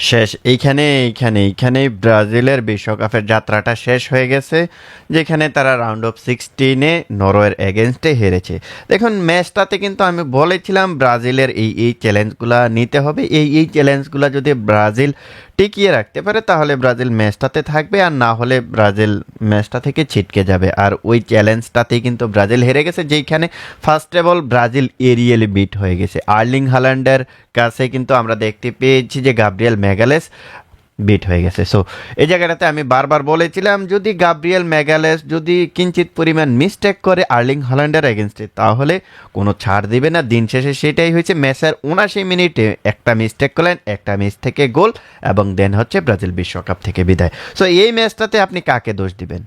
শেষ এইখানেই ব্রাজিলের বিশ্বকাপের যাত্রাটা শেষ হয়ে গেছে, যেখানে তারা রাউন্ড অফ 16-এ নরওয়ের এগেনস্টে হেরেছে। দেখুন, ম্যাচটাতে কিন্তু আমি বলেছিলাম ব্রাজিলের এই চ্যালেঞ্জগুলো নিতে হবে। এই চ্যালেঞ্জগুলো যদি ব্রাজিল টিকিয়ে রাখতে পারে তাহলে ব্রাজিল ম্যাচটাতে থাকবে, আর না হলে ব্রাজিল ম্যাচটা থেকে ছিটকে যাবে। আর ওই চ্যালেঞ্জটাতেই কিন্তু ব্রাজিল হেরে গেছে, যেখানে first of all Brazil aerially beat হয়ে গেছে। আর্লিং হাল্যান্ডের কাছে কিন্তু আমরা দেখতে পেয়েছি যে গাব্রিয়েল ম্যাগালেস বিট হয়ে গেছে। সো এই জায়গাটাতে আমি বারবার বলেছিলাম, যদি গাব্রিয়েল ম্যাগালেস যদি কিঞ্চিত পরিমাণ মিস্টেক করে আর্লিং হল্যান্ডের এগেনস্টে, তাহলে কোনো ছাড় দিবে না। দিন শেষে সেটাই হয়েছে। ম্যাচের 79 মিনিটে একটা মিস্টেক করলেন, একটা মিস থেকে গোল, এবং দেন হচ্ছে ব্রাজিল বিশ্বকাপ থেকে বিদায়। সো এই ম্যাচটাতে আপনি কাকে দোষ দিবেন?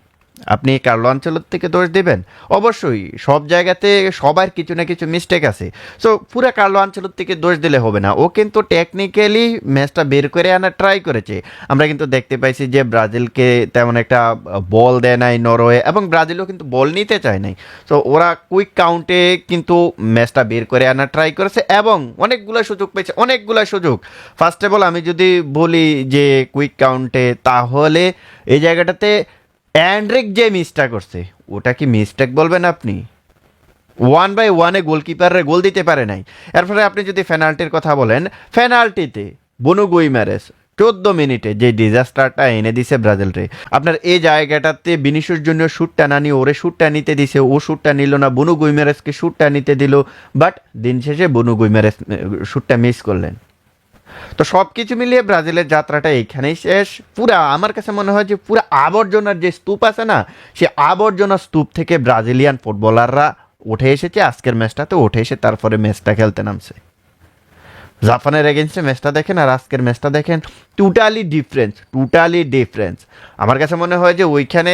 আপনি কার্লো আনচেলত্তিকে দোষ দিবেন? অবশ্যই সব জায়গাতে সবার কিছু না কিছু মিস্টেক আছে। সো পুরো কার্লো আনচেলত্তিকে দোষ দিলে হবে না। ও কিন্তু টেকনিক্যালি ম্যাচটা বের করে আনার ট্রাই করেছে। আমরা কিন্তু দেখতে পাইছি যে ব্রাজিলকে তেমন একটা বল দেয় নাই নরওয়ে, এবং ব্রাজিলও কিন্তু বল নিতে চায় নাই। সো ওরা কুইক কাউন্টে কিন্তু ম্যাচটা বের করে আনার ট্রাই করেছে, এবং অনেকগুলো সুযোগ পেয়েছে, অনেকগুলো সুযোগ। ফার্স্ট অফ অল আমি যদি বলি যে কুইক কাউন্টে, তাহলে এই জায়গাটাতে অ্যান্ড্রিক যে মিসটা করছে, ওটা কি মিস্টেক বলবেন আপনি? 1-1 গোলকিপারে গোল দিতে পারে নাই। এরপরে আপনি যদি পেনাল্টির কথা বলেন, পেনাল্টিতে বুনো গুইমারেস 14 মিনিটে যে ডিজাস্টারটা এনে দিছে ব্রাজিলরে, আপনার এই জায়গাটাতে বিনিশিয়াস জুনিয়র শ্যুটটা না নিয়ে ওরে শ্যুটটা নিতে দিছে, ও শ্যুটটা নিল না, বুনো গুইমারেসকে শ্যুটটা নিতে দিল, বাট দিন শেষে বুনো গুইমারেস শ্যুটটা মিস করলেন। তো সব কিছু মিলিয়ে ব্রাজিলের যাত্রাটা এইখানেই শেষ। পুরা আমার কাছে মনে হয় যে পুরা আবর্জনার যে স্তূপ আছে না, সে আবর্জনার স্তূপ থেকে ব্রাজিলিয়ান ফুটবলাররা উঠে এসেছে। আজকের ম্যাচটাতে উঠে এসে তারপরে ম্যাচটা খেলতে নামছে। জাপানের এগেনস্টে ম্যাচটা দেখেন আর আজকের ম্যাচটা দেখেন, টোটালি ডিফারেন্স। আমার কাছে মনে হয় যে ওইখানে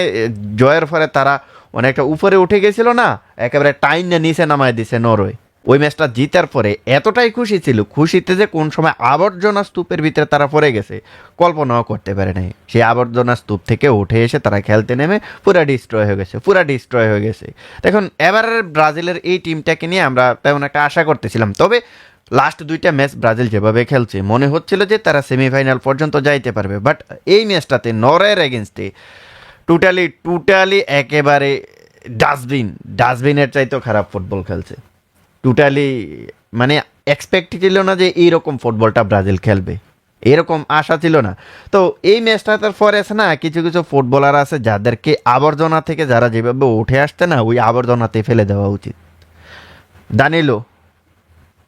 জয়ের ফলে তারা অনেকটা উপরে উঠে গেছিল না, একেবারে টাইম না নিচে নামায় দিছে নরওয়ে। ওই ম্যাচটা জিতার পরে এতটাই খুশি ছিল, খুশিতে যে কোন সময় আবর্জনা স্তূপের ভিতরে তারা পড়ে গেছে কল্পনাও করতে পারে নাই। সেই আবর্জনা স্তূপ থেকে উঠে এসে তারা খেলতে নেমে পুরা ডিস্ট্রয় হয়ে গেছে। দেখুন, এবারের ব্রাজিলের এই টিমটাকে নিয়ে আমরা তেমন একটা আশা করতেছিলাম, তবে লাস্ট দুইটা ম্যাচ ব্রাজিল যেভাবে খেলছে মনে হচ্ছিল যে তারা সেমিফাইনাল পর্যন্ত যাইতে পারবে, বাট এই ম্যাচটাতে নরওয়ের এগেনস্টে টোটালি একেবারে ডাস্টবিনের চাইতেও খারাপ ফুটবল খেলছে। টোটালি মানে এক্সপেক্ট ছিল না যে এইরকম ফুটবলটা ব্রাজিল খেলবে, এরকম আশা ছিল না। তো এই ম্যাচটার পরে আছে না, কিছু কিছু ফুটবলার আছে যাদেরকে আবর্জনা থেকে যারা যেভাবে উঠে আসছে না, ওই আবর্জনাতে ফেলে দেওয়া উচিত। দানিলো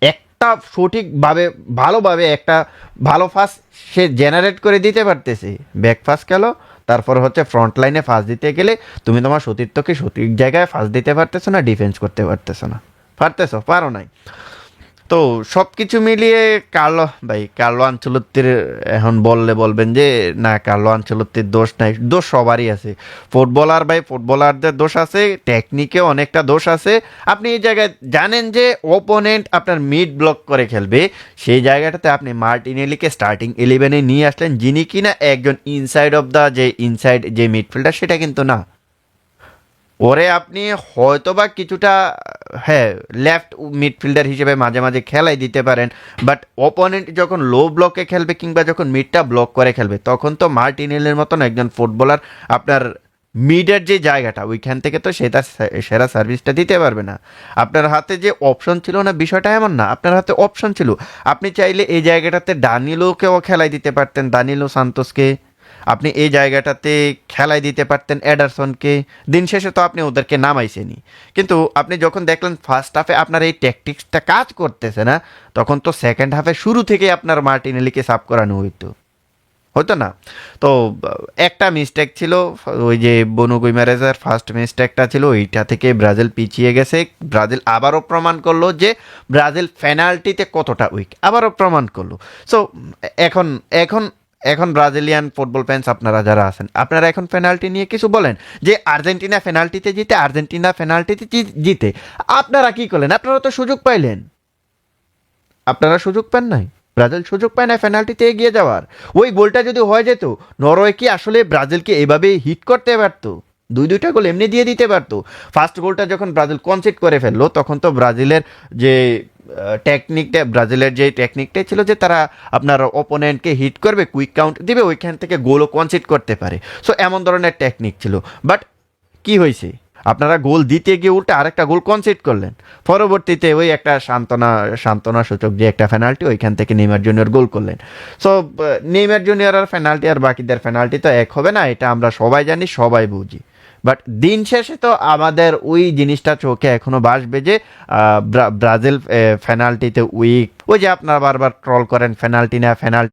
একটা সঠিকভাবে ভালোভাবে একটা ভালো ফাস সে জেনারেট করে দিতে পারতেছে, ব্যাক ফাস গেল, তারপর হচ্ছে ফ্রন্ট লাইনে ফাস দিতে গেলে তুমি তোমার সতীর্থকে সঠিক জায়গায় ফাস দিতে পারতেছো না, ডিফেন্স করতে পারতেছো না, পারো নাই। তো সব কিছু মিলিয়ে কার্লো আনচেলত্তির এখন বলবেন যে না, কার্লো আনচেলত্তির দোষ নাই, দোষ সবারই আছে। ফুটবলারদের দোষ আছে, টেকনিকে অনেকটা দোষ আছে। আপনি এই জায়গায় জানেন যে ওপোনেন্ট আপনার মিড ব্লক করে খেলবে, সেই জায়গাটাতে আপনি মার্টিনেলিকে স্টার্টিং 11-এ নিয়ে আসলেন, যিনি কিনা একজন ইনসাইড যে মিডফিল্ডার, সেটা কিন্তু না। ওরে আপনি হয়তোবা কিছুটা, হ্যাঁ, লেফট মিডফিল্ডার হিসেবে মাঝে মাঝে খেলাই দিতে পারেন, বাট অপোনেন্ট যখন লো ব্লকে খেলবে কিংবা যখন মিডটা ব্লক করে খেলবে, তখন তো মার্টিনেলের মতন একজন ফুটবলার আপনার মিডের যে জায়গাটা, ওইখান থেকে তো সেরা সার্ভিসটা দিতে পারবে না। আপনার হাতে যে অপশন ছিল না, বিষয়টা এমন না, আপনার হাতে অপশন ছিল। আপনি চাইলে এই জায়গাটাতে দানিলোকেও খেলাই দিতে পারতেন, দানিলো সান্তোসকে আপনি এই জায়গাটাতে খেলাই দিতে পারতেন, এডারসনকে। দিন শেষে তো আপনি ওদেরকে নামাইছেনই, কিন্তু আপনি যখন দেখলেন ফার্স্ট হাফে আপনার এই ট্যাকটিক্সটা কাজ করতেছে না, তখন তো সেকেন্ড হাফে শুরু থেকে আপনার মার্টিনেলিকে সাফ করানো হতো না। তো একটা মিস্টেক ছিল, ওই যে বনু গুইমারেজের ফার্স্ট মিস্টেকটা ছিল, ওইটা থেকে ব্রাজিল পিছিয়ে গেছে। ব্রাজিল আবারও প্রমাণ করলো যে ব্রাজিল পেনাল্টিতে কতটা উইক, আবারও প্রমাণ করলো। সো এখন এখন এখন ব্রাজিলিয়ান ফুটবল ফ্যান্স আপনারা যারা আছেন, আপনারা এখন পেনাল্টি নিয়ে কিছু বলেন যে আর্জেন্টিনা পেনাল্টিতে জিতে। আপনারা কি করলেন? আপনারা তো সুযোগ পাইলেন, আপনারা সুযোগ পান নাই। ব্রাজিল সুযোগ পায় না পেনাল্টিতে এগিয়ে যাওয়ার। ওই গোলটা যদি হয়ে যেত, নরওয়ে কি আসলে ব্রাজিলকে এভাবে হিট করতে পারতো? দুইটা গোল এমনি দিয়ে দিতে পারতো। ফার্স্ট গোলটা যখন ব্রাজিল কনসিড করে ফেললো, তখন তো ব্রাজিলের যে টেকনিকটা ব্রাজিলের যে টেকনিকটাই ছিল যে তারা আপনার অপোনেন্টকে হিট করবে, কুইক কাউন্ট দিবে, ওইখান থেকে গোলও কনসিড করতে পারে। সো এমন ধরনের টেকনিক ছিল। বাট কি হয়েছে, আপনারা গোল দিতে গিয়ে উল্টে আরেকটা গোল কনসিড করলেন। পরবর্তীতে ওই একটা সান্ত্বনা সূচক যে একটা পেনাল্টি, ওইখান থেকে নেইমার জুনিয়র গোল করলেন। সো নেইমার জুনিয়র আর পেনাল্টি আর বাকিদের পেনাল্টি তো এক হবে না, এটা আমরা সবাই জানি, সবাই বুঝি। বাট দিন শেষে তো আমাদের ওই জিনিসটা চোখে এখনো ভাসবে যে ব্রাজিল পেনাল্টিতে উইক। ওই যে আপনারা বারবার ট্রল করেন পেনাল্টি না পেনাল্টি